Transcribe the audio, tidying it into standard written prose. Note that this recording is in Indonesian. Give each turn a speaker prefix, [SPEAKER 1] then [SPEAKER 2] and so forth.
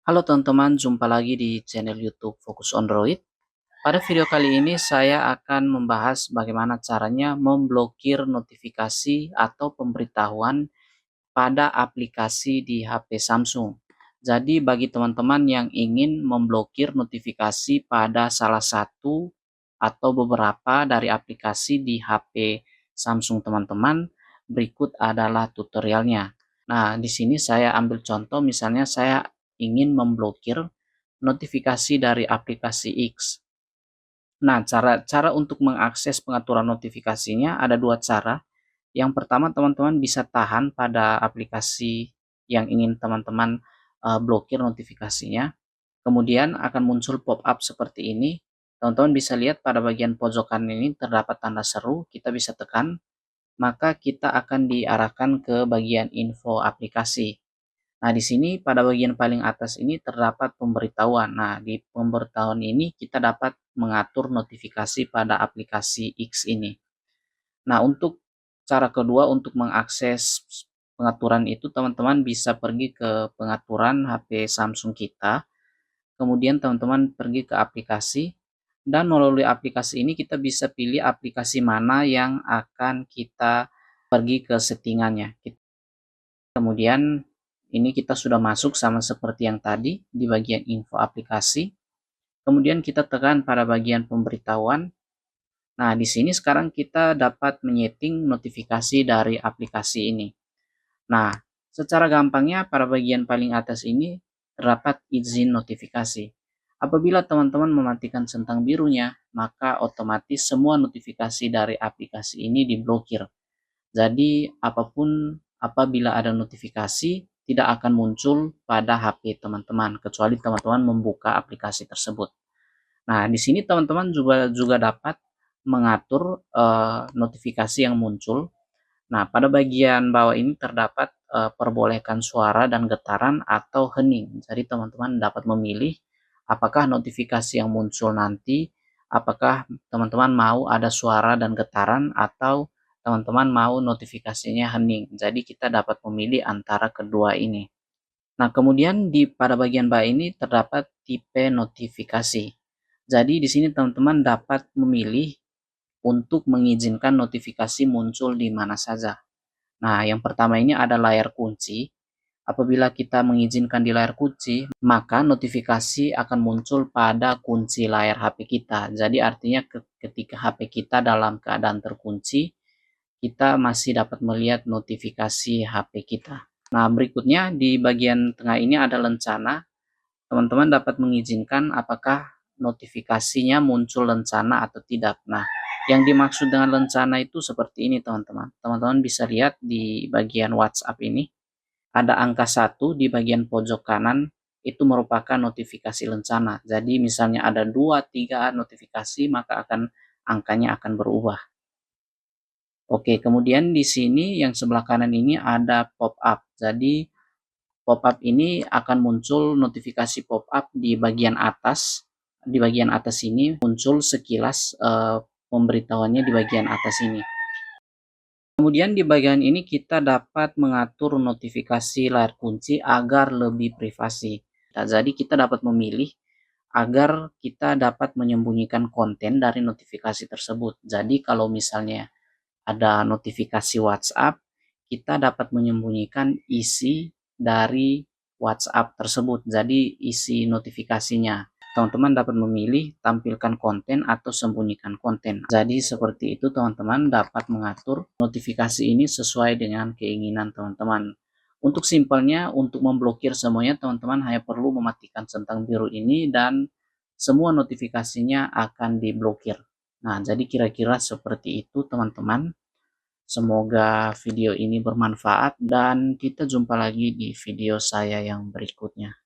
[SPEAKER 1] Halo teman-teman, jumpa lagi di channel YouTube Fokus Android. Pada video kali ini saya akan membahas bagaimana caranya memblokir notifikasi atau pemberitahuan pada aplikasi di HP Samsung. Jadi bagi teman-teman yang ingin memblokir notifikasi pada salah satu atau beberapa dari aplikasi di HP Samsung teman-teman, berikut adalah tutorialnya. Nah, di sini saya ambil contoh, misalnya saya ingin memblokir notifikasi dari aplikasi X. Nah, cara untuk mengakses pengaturan notifikasinya ada dua cara. Yang pertama, teman-teman bisa tahan pada aplikasi yang ingin teman-teman blokir notifikasinya. Kemudian akan muncul pop-up seperti ini. Teman-teman bisa lihat pada bagian pojokan ini terdapat tanda seru, kita bisa tekan, maka kita akan diarahkan ke bagian info aplikasi. Nah, di sini pada bagian paling atas ini terdapat pemberitahuan. Nah, di pemberitahuan ini kita dapat mengatur notifikasi pada aplikasi X ini. Nah, untuk cara kedua untuk mengakses pengaturan itu, teman-teman bisa pergi ke pengaturan HP Samsung kita. Kemudian teman-teman pergi ke aplikasi, dan melalui aplikasi ini kita bisa pilih aplikasi mana yang akan kita pergi ke settingannya. Kemudian ini kita sudah masuk sama seperti yang tadi di bagian info aplikasi. Kemudian kita tekan pada bagian pemberitahuan. Nah, di sini sekarang kita dapat menyeting notifikasi dari aplikasi ini. Nah, secara gampangnya pada bagian paling atas ini terdapat izin notifikasi. Apabila teman-teman mematikan centang birunya, maka otomatis semua notifikasi dari aplikasi ini diblokir. Jadi apabila ada notifikasi tidak akan muncul pada HP teman-teman kecuali teman-teman membuka aplikasi tersebut. Nah, di sini teman-teman juga dapat mengatur notifikasi yang muncul. Nah, pada bagian bawah ini terdapat perbolehkan suara dan getaran atau hening. Jadi teman-teman dapat memilih apakah notifikasi yang muncul nanti, apakah teman-teman mau ada suara dan getaran atau teman-teman mau notifikasinya hening. Jadi kita dapat memilih antara kedua ini. Nah, kemudian pada bagian bawah ini terdapat tipe notifikasi. Jadi di sini teman-teman dapat memilih untuk mengizinkan notifikasi muncul di mana saja. Nah, yang pertama ini ada layar kunci. Apabila kita mengizinkan di layar kunci, maka notifikasi akan muncul pada kunci layar HP kita. Jadi artinya ketika HP kita dalam keadaan terkunci, kita masih dapat melihat notifikasi HP kita. Nah, berikutnya di bagian tengah ini ada lencana. Teman-teman dapat mengizinkan apakah notifikasinya muncul lencana atau tidak. Nah, yang dimaksud dengan lencana itu seperti ini, teman-teman. Teman-teman bisa lihat di bagian WhatsApp ini, ada angka 1 di bagian pojok kanan, itu merupakan notifikasi lencana. Jadi misalnya ada 2, 3 notifikasi, maka angkanya akan berubah. Oke, kemudian di sini yang sebelah kanan ini ada pop-up. Jadi pop-up ini akan muncul notifikasi pop-up di bagian atas. Di bagian atas ini muncul sekilas pemberitahuannya di bagian atas ini. Kemudian di bagian ini kita dapat mengatur notifikasi layar kunci agar lebih privasi. Nah, jadi kita dapat memilih agar kita dapat menyembunyikan konten dari notifikasi tersebut. Jadi kalau misalnya ada notifikasi WhatsApp, kita dapat menyembunyikan isi dari WhatsApp tersebut. Jadi isi notifikasinya. Teman-teman dapat memilih tampilkan konten atau sembunyikan konten. Jadi seperti itu teman-teman dapat mengatur notifikasi ini sesuai dengan keinginan teman-teman. Untuk simpelnya, untuk memblokir semuanya teman-teman hanya perlu mematikan centang biru ini dan semua notifikasinya akan diblokir. Nah, jadi kira-kira seperti itu teman-teman. Semoga video ini bermanfaat dan kita jumpa lagi di video saya yang berikutnya.